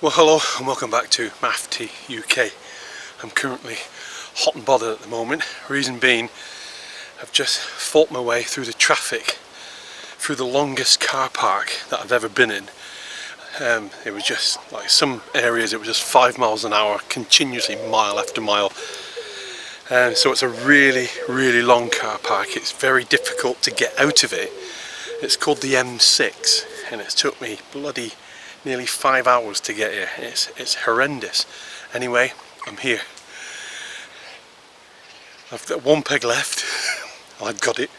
Well, hello and welcome back to MAFT UK. I'm currently hot and bothered at the moment. Reason being, I've just fought my way through the traffic through the longest car park that I've ever been in. It was just like some areas it was just 5 miles an hour continuously, mile after mile. So it's a really long car park. It's very difficult to get out of it. It's called the M6 and it's took me bloody nearly 5 hours to get here. It's horrendous. Anyway, I'm here. I've got one peg left. I've got it.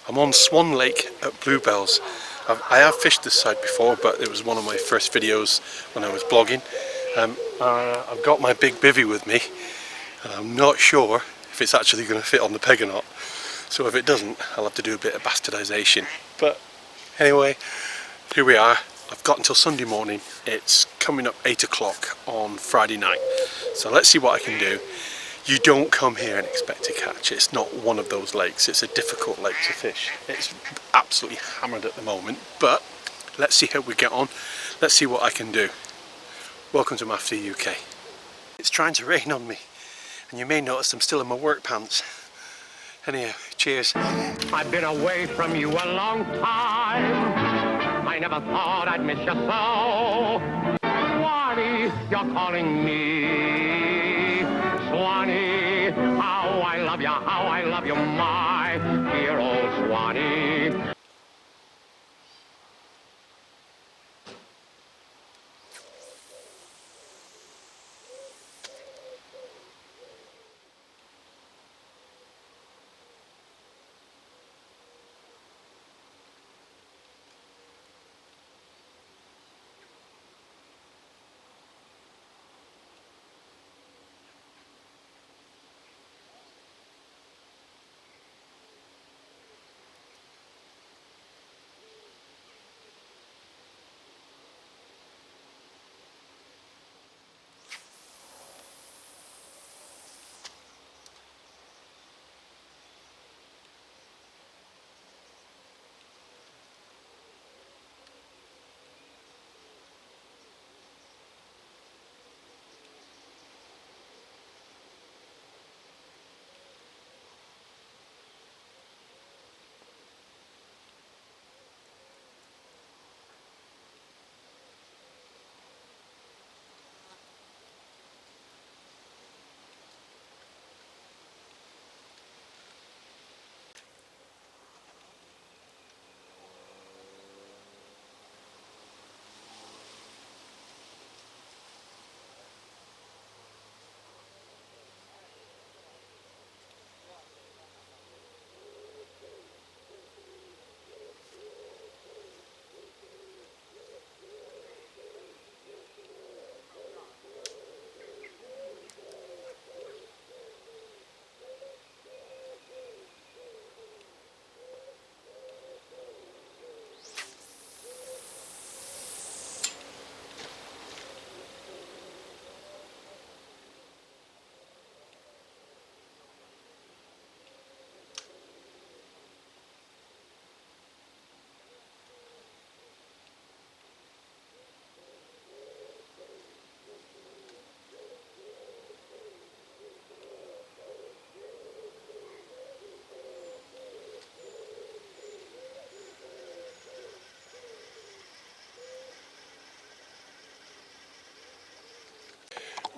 I'm on Swan Lake at Bluebells. I have fished this side before, but it was one of my first videos when I was blogging. I've got my big bivvy with me, and I'm not sure if it's actually going to fit on the peg or not. So if it doesn't, I'll have to do a bit of bastardization. But anyway, here we are. I've got until Sunday morning. It's coming up 8 o'clock on Friday night. So let's see what I can do. You don't come here and expect to catch. It's not one of those lakes. It's a difficult lake to fish. It's absolutely hammered at the moment, but let's see how we get on. Let's see what I can do. Welcome to MAFT UK. It's trying to rain on me, and you may notice I'm still in my work pants. Anyhow, cheers. I've been away from you a long time. I never thought I'd miss you so. Swanee, you're calling me. Swanee, how I love you, my dear old Swanee.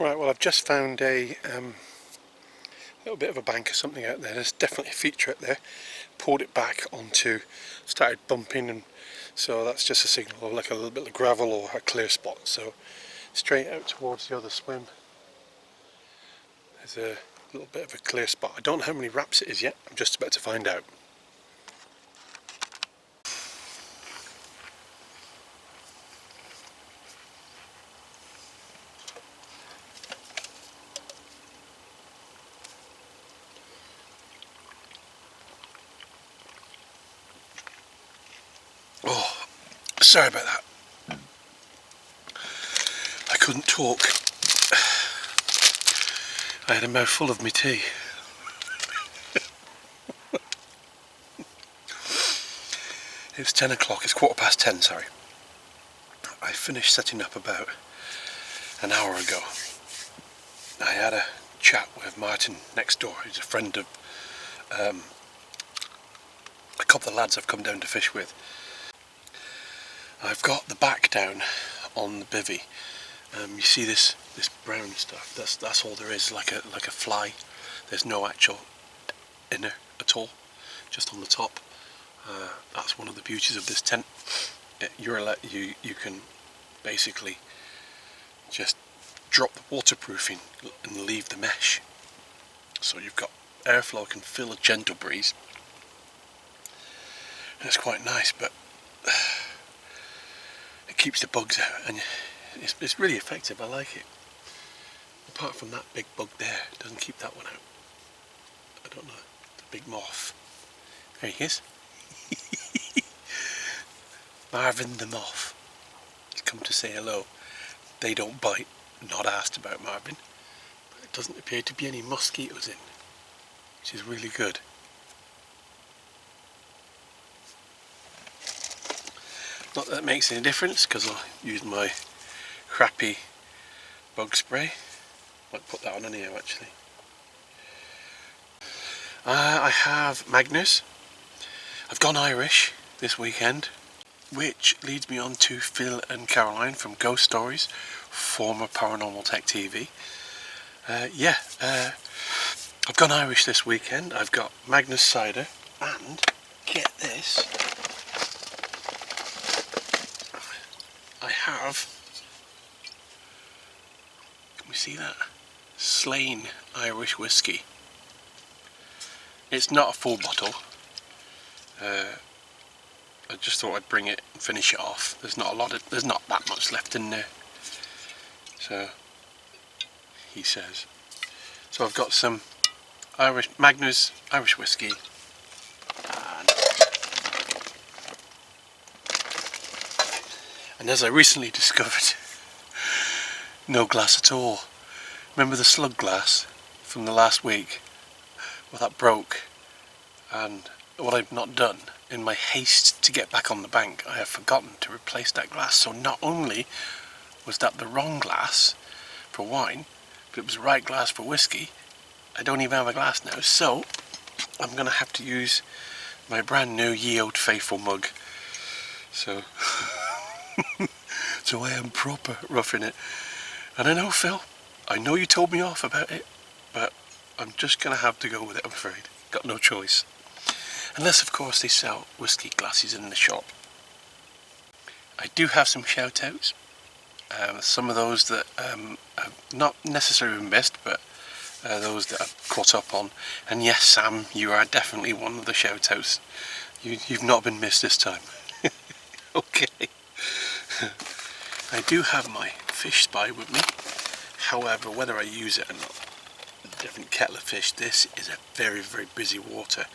Right, well I've just found a little bit of a bank or something out there. There's definitely a feature out there. Pulled it back onto, started bumping, and so that's just a signal of like a little bit of gravel or a clear spot. So straight out towards the other swim, there's a little bit of a clear spot. I don't know how many wraps it is yet. I'm just about to find out. Oh, sorry about that. I couldn't talk. I had a mouthful of my tea. It's 10 o'clock, it's 10:15, sorry. I finished setting up about an hour ago. I had a chat with Martin next door. He's a friend of a couple of lads I've come down to fish with. I've got the back down on the bivvy. You see this brown stuff? That's all there is, like a fly. There's no actual inner at all, just on the top. That's one of the beauties of this tent. You can basically just drop the waterproofing and leave the mesh, so you've got airflow, can feel a gentle breeze. And it's quite nice, but it keeps the bugs out, and it's really effective. I like it. Apart from that big bug there, it doesn't keep that one out. I don't know, the big moth. There he is. Marvin the moth. He's come to say hello. They don't bite. Not asked about Marvin. But it doesn't appear to be any mosquitoes in, which is really good. Not that it makes any difference, because I'll use my crappy bug spray. Might put that on anyhow, actually. I have Magnus. I've gone Irish this weekend, which leads me on to Phil and Caroline from Ghost Stories, former Paranormal Tech TV. I've gone Irish this weekend. I've got Magnus cider, and get this, I have, can we see that? Slain Irish whiskey. It's not a full bottle. I just thought I'd bring it and finish it off. There's not that much left in there. So he says. So I've got some Magnus Irish whiskey, and as I recently discovered, no glass at all. Remember the slug glass from the last week? Well, that broke, and what I've not done, in my haste to get back on the bank, I have forgotten to replace that glass. So not only was that the wrong glass for wine, but it was the right glass for whiskey. I don't even have a glass now, so I'm going to have to use my brand new Ye Old Faithful mug. So, so I am proper roughing it. And I know, Phil, I know you told me off about it, but I'm just going to have to go with it, I'm afraid. Got no choice. Unless, of course, they sell whiskey glasses in the shop. I do have some shout-outs. Some of those that have not necessarily missed, but those that I've caught up on. And yes, Sam, you are definitely one of the shout-outs. You've not been missed this time. Okay. I do have my fish spy with me. However, whether I use it or not, a different kettle of fish. This is a very, very busy water.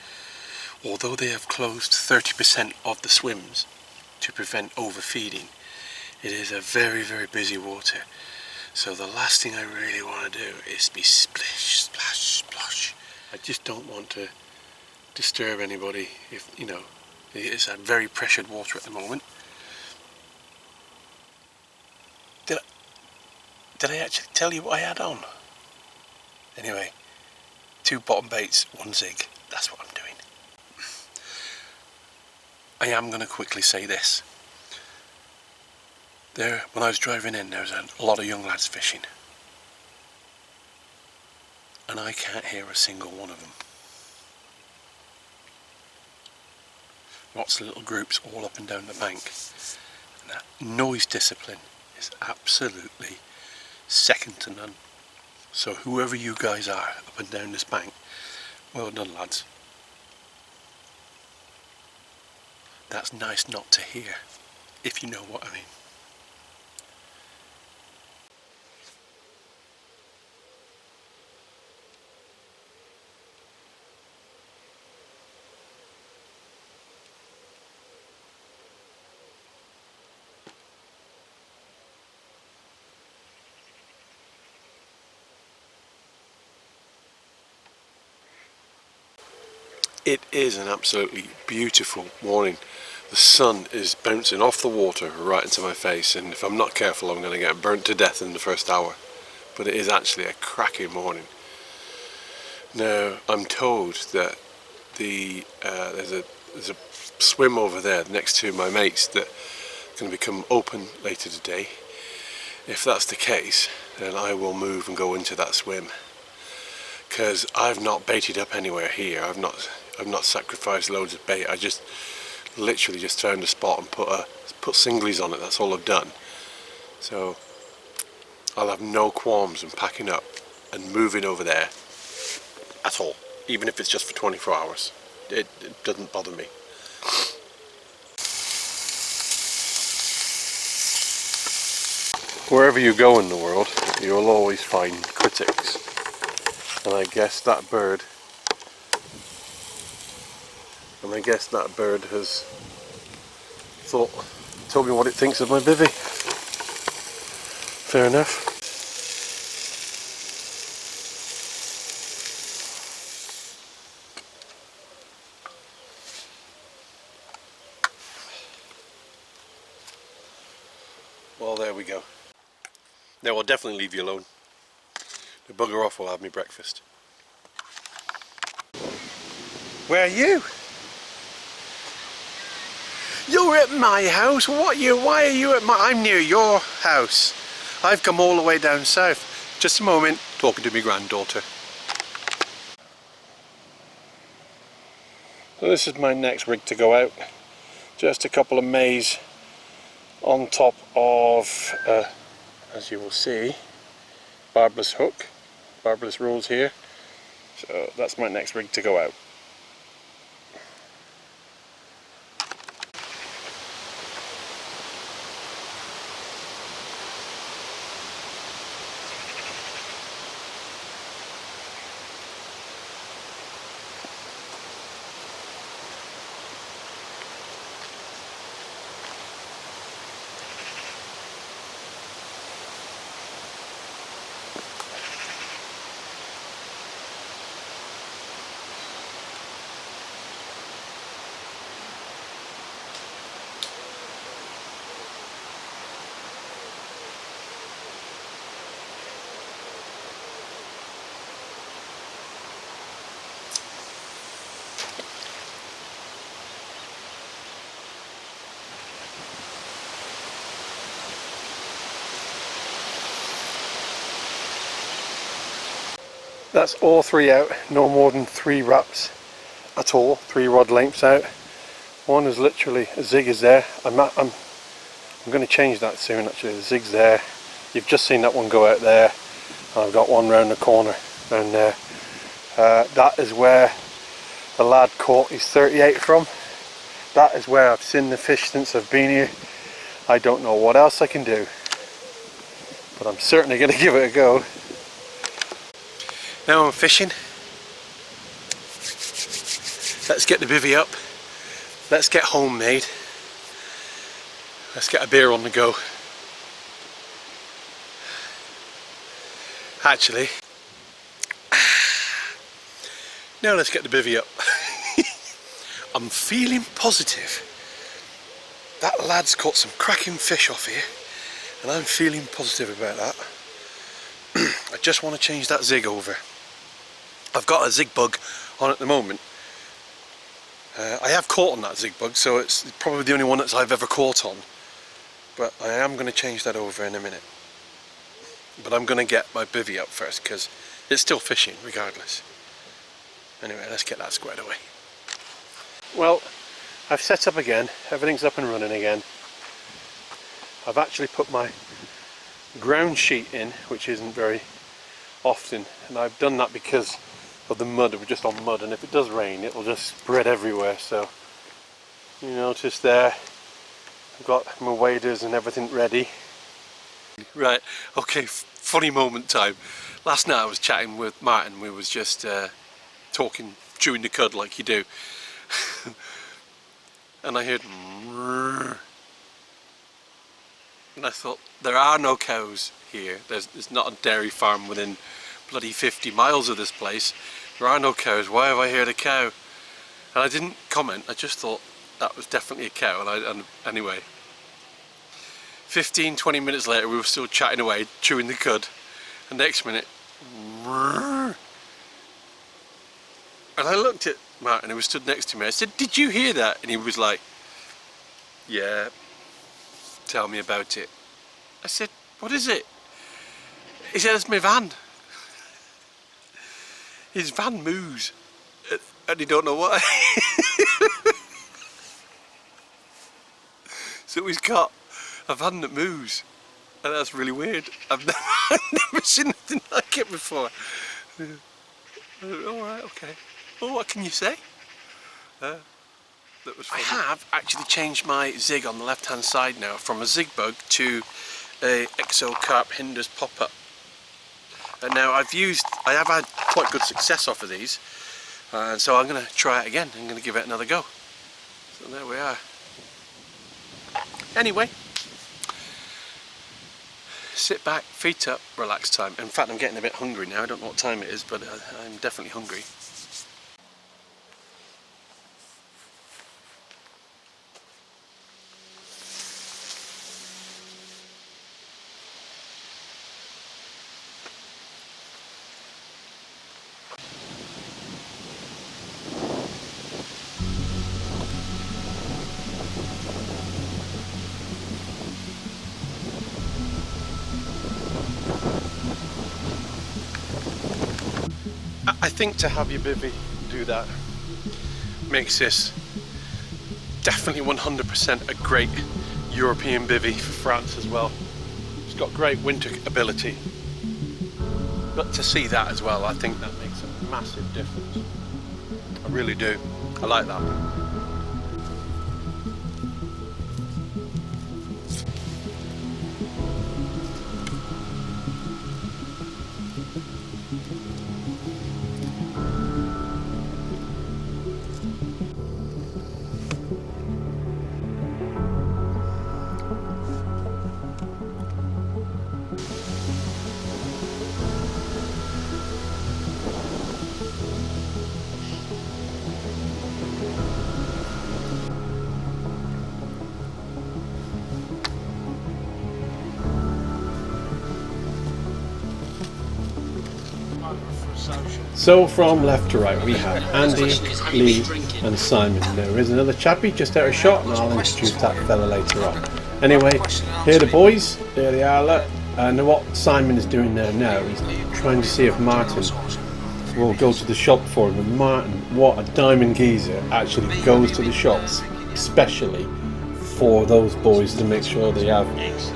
Although they have closed 30% of the swims to prevent overfeeding, it is a very, very busy water. So the last thing I really want to do is be splish, splash, splosh. I just don't want to disturb anybody. If you know, it's a very pressured water at the moment. Did I actually tell you what I had on? Anyway, 2 bottom baits, 1 zig. That's what I'm doing. I am going to quickly say this. There, when I was driving in, there was a lot of young lads fishing, and I can't hear a single one of them. Lots of little groups all up and down the bank, and that noise discipline is absolutely second to none. So whoever you guys are up and down this bank, well done, lads. That's nice not to hear, if you know what I mean. It is an absolutely beautiful morning. The sun is bouncing off the water right into my face, and if I'm not careful I'm going to get burnt to death in the first hour. But it is actually a cracking morning. Now I'm told that there's a swim over there next to my mates that going to become open later today. If that's the case, then I will move and go into that swim, because I've not baited up anywhere here. I've not sacrificed loads of bait. I just literally just found a spot and put singlies on it. That's all I've done. So I'll have no qualms in packing up and moving over there at all, even if it's just for 24 hours. It doesn't bother me. Wherever you go in the world, you will always find critics, and I guess that bird has told me what it thinks of my bivvy. Fair enough. Well, there we go. Now I'll definitely leave you alone. The bugger off, will have me breakfast. Where are you? You're at my house. Why are you at my... I'm near your house. I've come all the way down south. Just a moment, talking to my granddaughter. So this is my next rig to go out. Just a couple of maize on top of, as you will see, barbless hook, barbless rolls here. So that's my next rig to go out. That's all three out, no more than 3 wraps at all, 3 rod lengths out. One is literally, a zig is there. I'm going to change that soon actually. The zig's there. You've just seen that one go out there. I've got one round the corner down there. That is where the lad caught his 38 from. That is where I've seen the fish since I've been here. I don't know what else I can do, but I'm certainly going to give it a go. Now I'm fishing. Let's get the bivvy up. Let's get homemade. Let's get a beer on the go. Actually, now let's get the bivvy up. I'm feeling positive. That lad's caught some cracking fish off here, and I'm feeling positive about that. I just want to change that zig over. I've got a zig bug on at the moment. I have caught on that zig bug, so it's probably the only one that I've ever caught on. But I am going to change that over in a minute. But I'm going to get my bivvy up first, because it's still fishing regardless. Anyway, let's get that squared away. Well, I've set up again. Everything's up and running again. I've actually put my ground sheet in, which isn't very often, and I've done that because of the mud. We're just on mud, and if it does rain it'll just spread everywhere. So you notice there I've got my waders and everything ready. Right, okay, funny moment time. Last night I was chatting with Martin. We was just talking, chewing the cud like you do. And I heard and I thought, there are no cows here. There's not a dairy farm within bloody 50 miles of this place. There are no cows. Why have I heard a cow? And I didn't comment. I just thought, that was definitely a cow. And anyway, 15-20 minutes later we were still chatting away, chewing the cud, and next minute, and I looked at Martin who was stood next to me. I said, "Did you hear that?" And he was like, "Yeah, tell me about it." I said, "What is it?" He said, "It's my van." His van moves, and he don't know why. So he's got a van that moves, and that's really weird. I've never seen anything like it before. Alright, okay. Well, what can you say? That was funny. I have actually changed my zig on the left hand side now from a zig bug to a XO Carp Hinders pop-up. And now I have had quite good success off of these, and so I'm going to try it again. I'm going to give it another go. So there we are. Anyway, sit back, feet up, relax time. In fact, I'm getting a bit hungry now. I don't know what time it is, but I'm definitely hungry. I think to have your bivvy do that makes this definitely 100% a great European bivvy for France as well. It's got great winter ability, but to see that as well, I think that makes a massive difference. I really do. I like that. So from left to right we have Andy, Lee and Simon. There is another chappie just out of shot, and I'll introduce that fella later on. Anyway, here are the boys, there they are, look. And what Simon is doing there now, he's trying to see if Martin will go to the shop for him. And Martin, what a diamond geezer, actually goes to the shops especially for those boys to make sure they have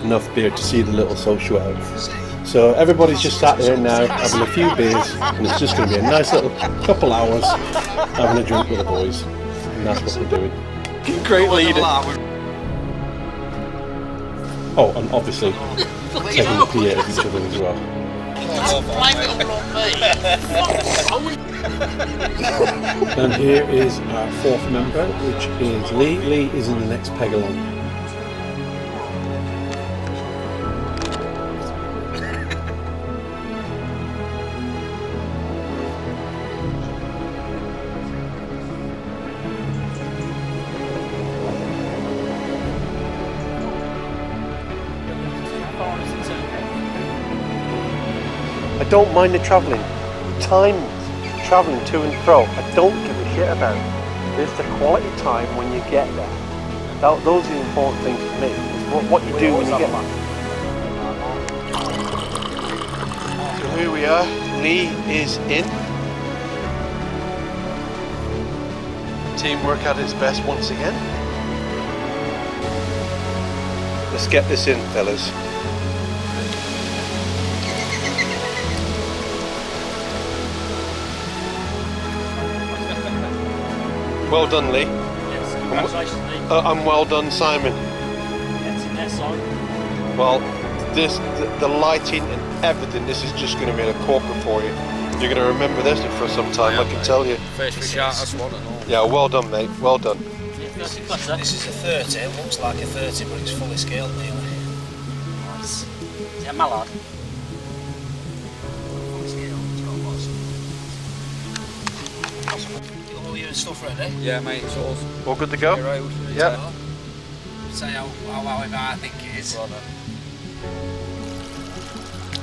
enough beer to see the little social out. So everybody's just sat there now having a few beers, and it's just going to be a nice little couple hours having a drink with the boys, and that's what we're doing. Great leader. Oh, and obviously taking the pee out of each other as well. And here is our fourth member, which is Lee. Lee is in the next peg along. I don't mind the travelling. Time travelling to and fro, I don't give a shit about. It's the quality time when you get there. Those are the important things to me. It's what you do when you get there. So here we are. Lee is in. Teamwork at its best once again. Let's get this in, fellas. Well done, Lee. Yes, congratulations, Lee. And well done, Simon. That's in there, Simon. Well, the lighting and everything, this is just going to be a corker for you. You're going to remember this for some time, yeah, I can tell you. First fish out of Swan and all. Yeah, well done, mate. Well done. This is a 30. It looks like a 30, but it's fully scaled nearly. Nice. Is it a mallard? Fully scaled. It's got lots of got all your stuff ready? Yeah, mate, it's all All good to go? road. Yeah. Say how I think it is. Well done.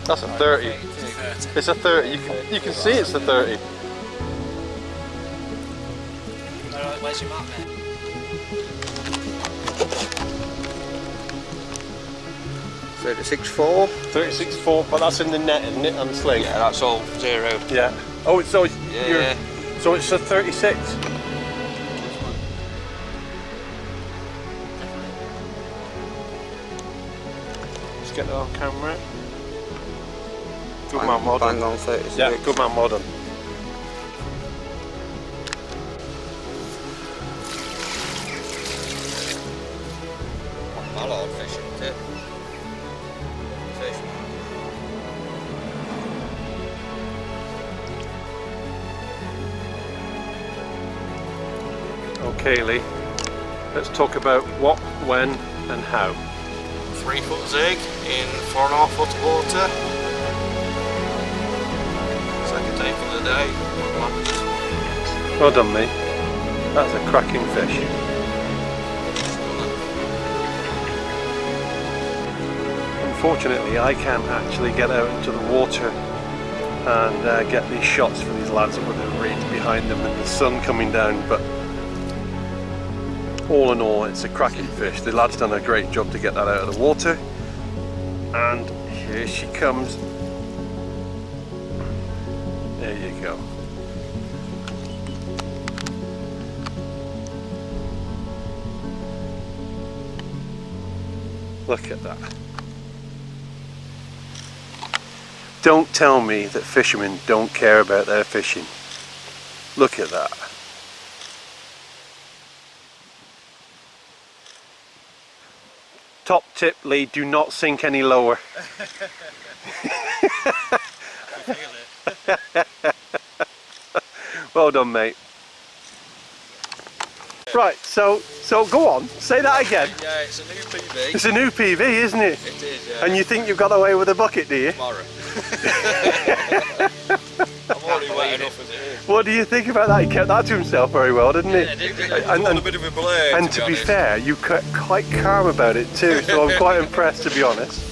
That's a 30. 30. It's a 30. You can see it's a 30. Alright, where's your map, mate? 36.4. 36.4, but that's in the net, isn't it? And sling. Yeah, that's all zero. Yeah. Oh, it's so Yeah. so it's a 36. Let's get that on camera. Good man, well done. Bang on 36. Yeah, good man, well done. Mallard fish, isn't it? Fish. Okay, Lee. Let's talk about what, when, and how. 3 foot zig in 4.5 foot of water. Second take of the day. Well done, mate. That's a cracking fish. Unfortunately, I can't actually get out into the water and get these shots for these lads with the reeds behind them and the sun coming down, but all in all, it's a cracking fish. The lad's done a great job to get that out of the water, and here she comes. There you go. Look at that. Don't tell me that fishermen don't care about their fishing. Look at that. Top tip, Lee, do not sink any lower. Well done, mate. Right, so go on, say that again. Yeah, it's a new PV. It's a new PV, isn't it? It is, yeah. And you think you've got away with a bucket, do you? Tomorrow. I'm already wet enough as it is. What do you think about that? He kept that to himself very well, didn't he? Yeah, it was a bit of a blur, And to be honest. fair, you kept quite calm about it too, so I'm quite impressed, to be honest.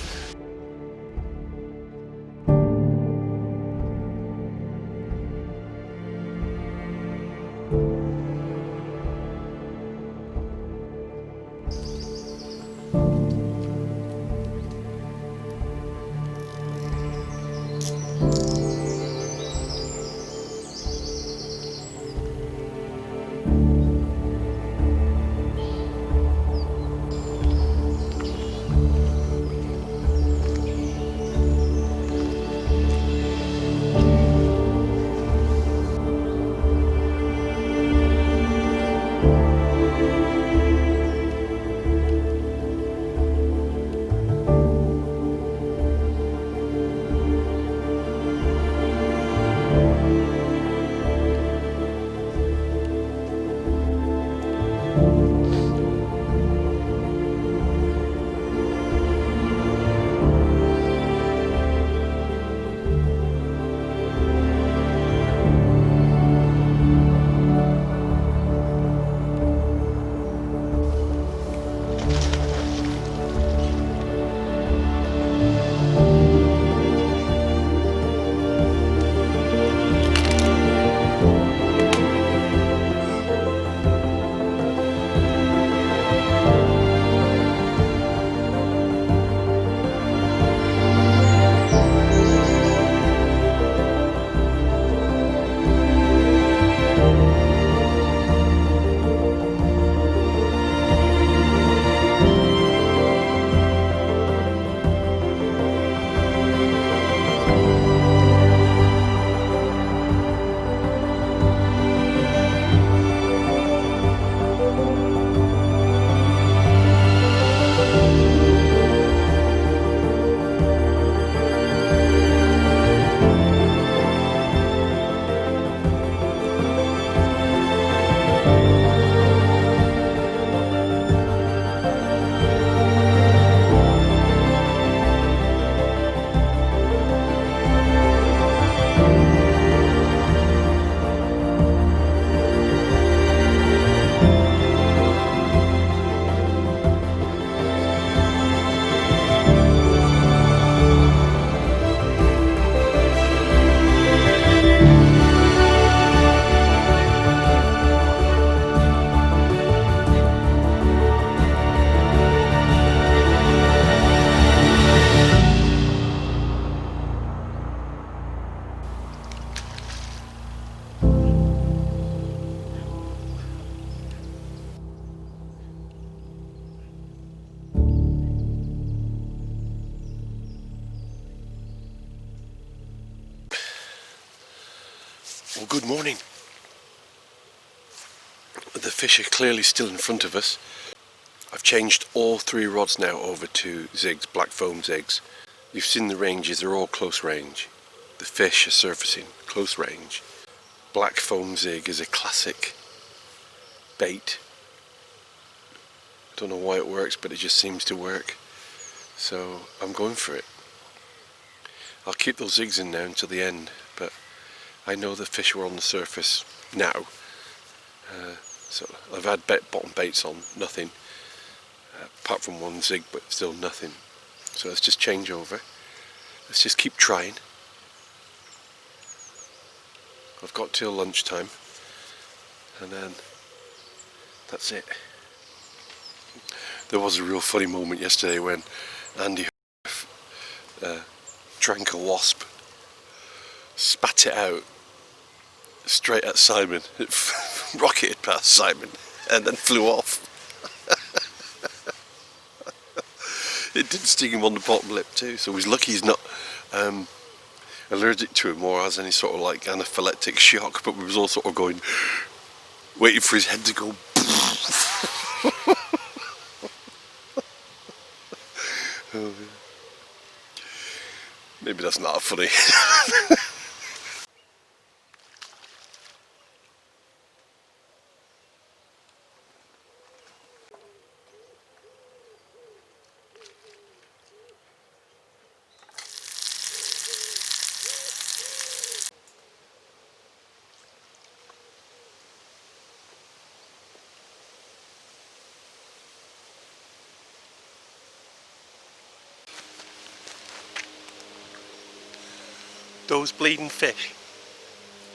morning. The fish are clearly still in front of us. I've changed all 3 rods now over to zigs, black foam zigs. You've seen the ranges, they're all close range. The fish are surfacing, close range. Black foam zig is a classic bait. I don't know why it works, but it just seems to work. So I'm going for it. I'll keep those zigs in now until the end, but I know the fish were on the surface now. So I've had bottom baits on, nothing. Apart from 1 zig, but still nothing. So let's just change over. Let's just keep trying. I've got till lunchtime, and then that's it. There was a real funny moment yesterday when Andy drank a wasp, spat it out straight at Simon. It rocketed past Simon and then flew off. It did sting him on the bottom lip too, so he's lucky he's not allergic to him or has any sort of like anaphylactic shock, but we was all sort of going, waiting for his head to go. Maybe that's not funny. Those bleeding fish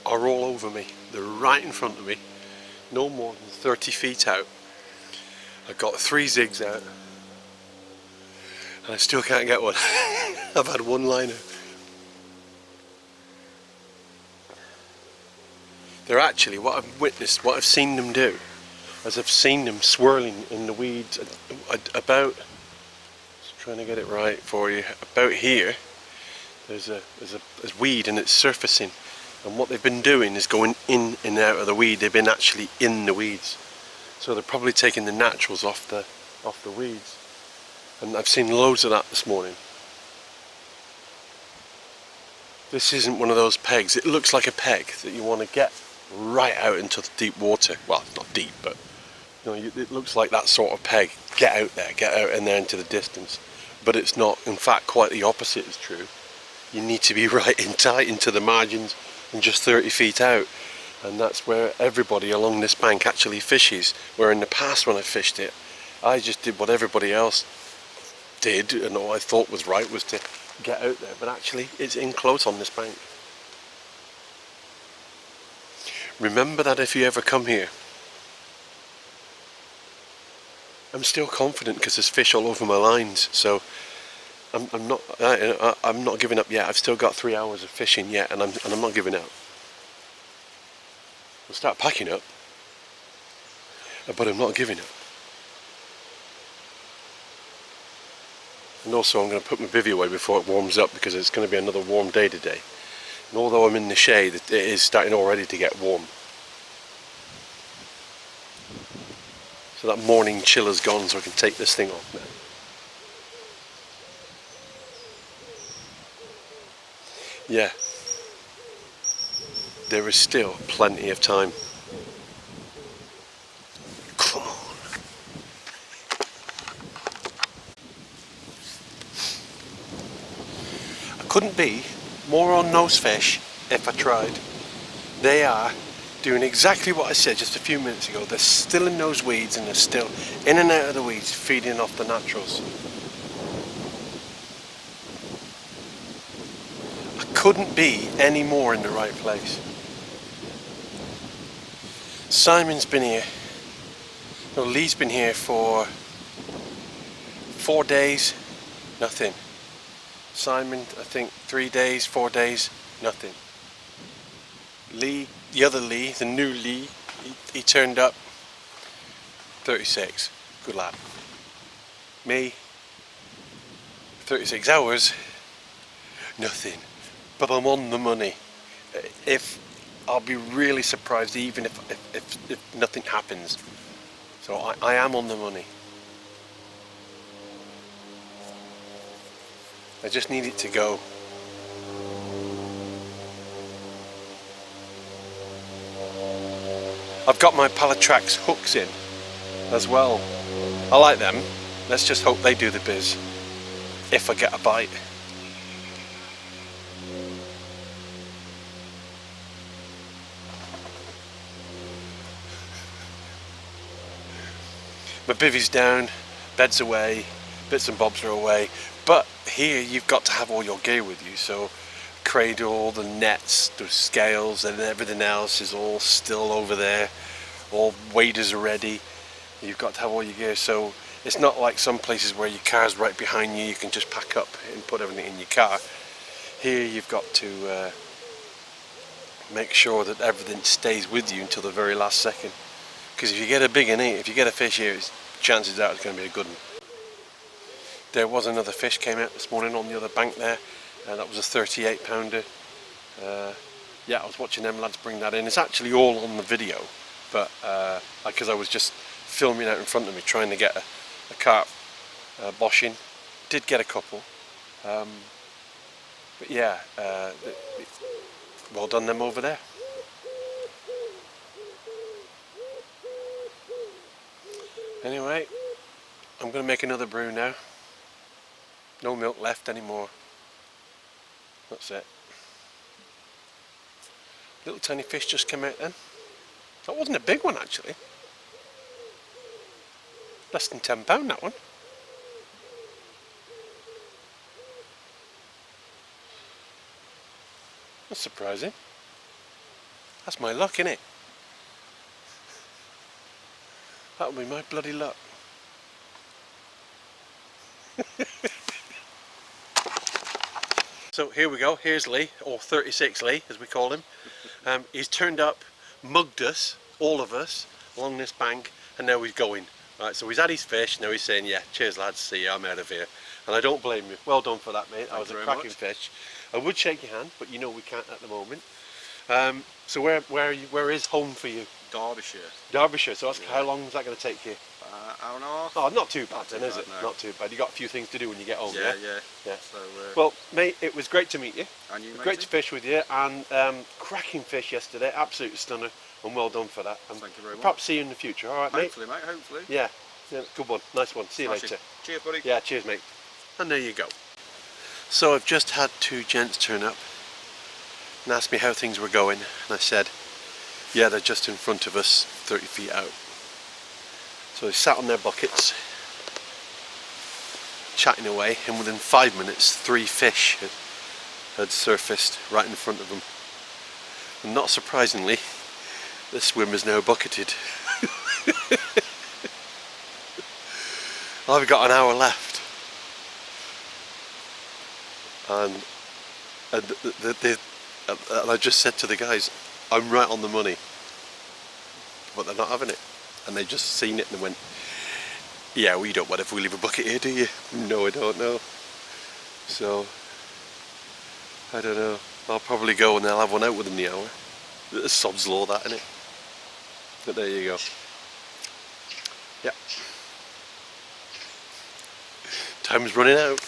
are all over me. They're right in front of me, no more than 30 feet out. I got 3 zigs out and I still can't get one. I've had 1 liner. They're actually, what I've witnessed, what I've seen them do, is I've seen them swirling in the weeds about, just trying to get it right for you, about here. There's a weed and it's surfacing, and what they've been doing is going in and out of the weed. They've been actually in the weeds, so they're probably taking the naturals off the weeds. And I've seen loads of that this morning. This isn't one of those pegs. It looks like a peg that you want to get right out into the deep water. Well, not deep, but you know, it looks like that sort of peg. Get out there, get out in there into the distance. But it's not. In fact, quite the opposite is true. You need to be right in tight into the margins and just 30 feet out, and that's where everybody along this bank actually fishes, where in the past when I fished it I just did what everybody else did and all I thought was right was to get out there, but actually it's in close on this bank. Remember that if you ever come here. I'm still confident because there's fish all over my lines, so I'm not giving up yet. I've still got 3 hours of fishing yet, and I'm not giving up. I'll start packing up, but I'm not giving up. And also I'm going to put my bivvy away before it warms up, because it's going to be another warm day today. And although I'm in the shade, it is starting already to get warm. So that morning chill is gone, so I can take this thing off now. Yeah, there is still plenty of time. Come on. I couldn't be more on those fish if I tried. They are doing exactly what I said just a few minutes ago. They're still in those weeds, and they're still in and out of the weeds, feeding off the naturals. Couldn't be any more in the right place. Simon's been here, no, Lee's been here for 4 days, nothing. Simon, I think 3 days, 4 days, nothing. Lee, the other Lee, the new Lee, he turned up 36, good lad. Me, 36 hours, nothing. But I'm on the money. If I'll be really surprised even if nothing happens. So I am on the money. I just need it to go. I've got my Palatrax hooks in as well. I like them. Let's just hope they do the biz if I get a bite. My bivvy's down, bed's away, bits and bobs are away, but here you've got to have all your gear with you, so cradle, the nets, the scales and everything else is all still over there, all waders are ready, you've got to have all your gear, so it's not like some places where your car's right behind you, you can just pack up and put everything in your car. Here you've got to make sure that everything stays with you until the very last second. Because if you get a big one, if you get a fish here, chances are it's going to be a good one. There was another fish came out this morning on the other bank there, and that was a 38 pounder. Yeah, I was watching them lads bring that in. It's actually all on the video, but because I was just filming out in front of me trying to get a carp boshing. Did get a couple, but yeah, well done them over there. Anyway, I'm going to make another brew now. No milk left anymore. That's it. Little tiny fish just came out then. That wasn't a big one actually. Less than £10 that one. That's surprising. That's my luck, innit? That'll be my bloody luck. So here we go, here's Lee, or 36 Lee as we call him. He's turned up, mugged us, all of us, along this bank, and now he's going. Right, so he's had his fish, now he's saying, yeah, cheers lads, see you, I'm out of here. And I don't blame you. Well done for that, mate. That was a cracking fish. I would shake your hand, but you know we can't at the moment. So where is home for you? Derbyshire. Derbyshire, so that's, how long is that going to take you? Hour and a half. Oh, not too bad then, too is bad, it? no. Not too bad. You got a few things to do when you get home, Yeah, yeah? yeah. So, well, mate, it was great to meet you. And you, Great to fish with you, and cracking fish yesterday, absolute stunner, and well done for that. And thank you very much. Perhaps see you in the future, all right, mate? Hopefully, mate, hopefully. Yeah, good one, nice one. See you Smashing. later. Cheers, buddy. Yeah, cheers, mate. And there you go. So I've just had two gents turn up and asked me how things were going, and I said, yeah, they're just in front of us, 30 feet out. So they sat on their buckets, chatting away, and within 5 minutes, 3 fish had surfaced right in front of them. And not surprisingly, the swimmer's now bucketed. I've got an hour left. And I just said to the guys, I'm right on the money, but they're not having it, and they just seen it and went, yeah, well, you don't want if we leave a bucket here, do you? No, I don't know. So I don't know, I'll probably go and they'll have one out within the hour. It's sod's law, that, innit? But there you go. Yep, time's running out.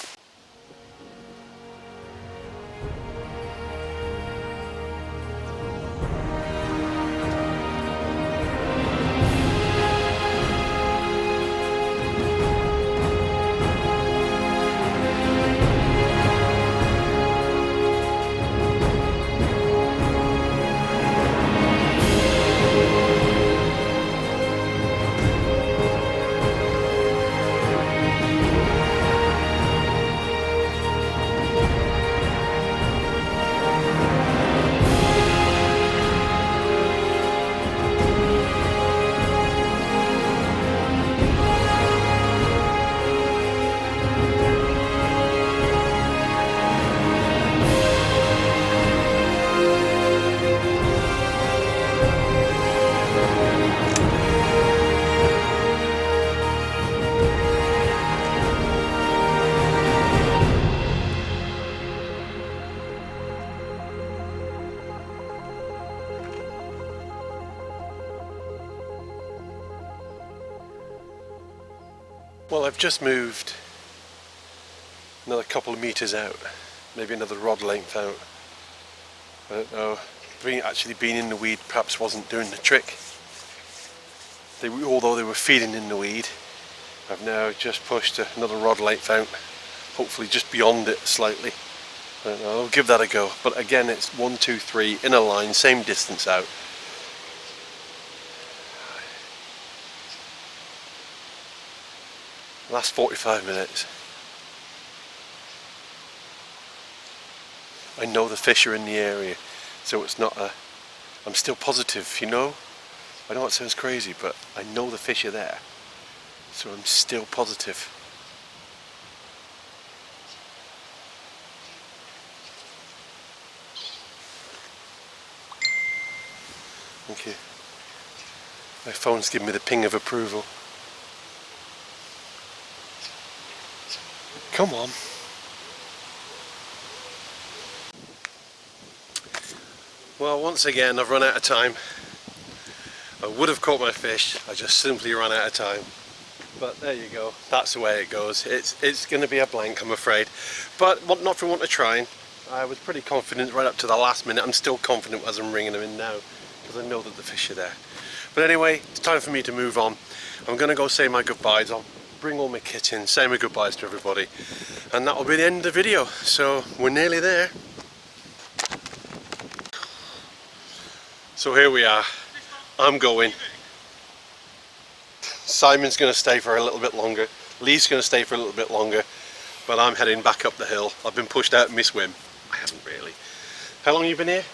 Well, I've just moved another couple of meters out, maybe another rod length out. I don't know. Actually being in the weed perhaps wasn't doing the trick. Although they were feeding in the weed, I've now just pushed another rod length out, hopefully just beyond it slightly. I don't know, I'll give that a go. But again, it's 1, 2, 3 in a line, same distance out. Last 45 minutes. I know the fish are in the area, so it's not a... I'm still positive, you know? I know it sounds crazy, but I know the fish are there, so I'm still positive. Thank you. My phone's giving me the ping of approval. Come on. Well, once again I've run out of time. I would have caught my fish, I just simply ran out of time. But there you go, that's the way it goes. It's going to be a blank, I'm afraid. But not for want of trying. I was pretty confident right up to the last minute. I'm still confident as I'm ringing them in now, because I know that the fish are there. But anyway, it's time for me to move on. I'm going to go say my goodbyes. I'll bring all my kit in, say my goodbyes to everybody, and that will be the end of the video. So we're nearly there. So here we are. I'm going. Simon's going to stay for a little bit longer. Lee's going to stay for a little bit longer. But I'm heading back up the hill. I've been pushed out in my swim. I haven't really. How long have you been here?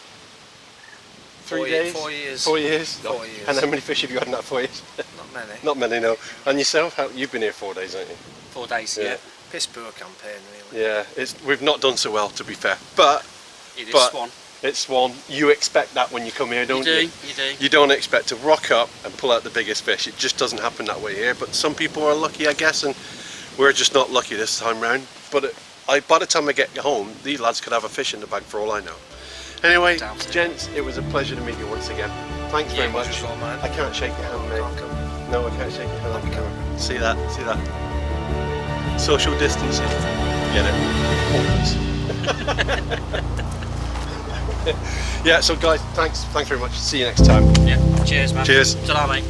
3 days? 4 years. 4 years? 4 years. And how many fish have you had in that 4 years? Not many. Not many, no. And yourself? You've been here 4 days, haven't you? 4 days, Yeah. Piss poor campaign, really. Yeah, we've not done so well, to be fair. But It is Swan. it's Swan. You expect that when you come here, don't you? You do. You don't expect to rock up and pull out the biggest fish. It just doesn't happen that way here. But some people are lucky, I guess, and we're just not lucky this time round. But by the time I get home, these lads could have a fish in the bag for all I know. Anyway, gents, it was a pleasure to meet you once again. Thanks very much. Well, man. I can't shake your hand, mate. Welcome. No, I can't shake your hand on camera. See that? See that? Social distancing. Get it? Yeah, so guys, thanks very much. See you next time. Yeah. Cheers, man. Cheers. Ta-ra, mate.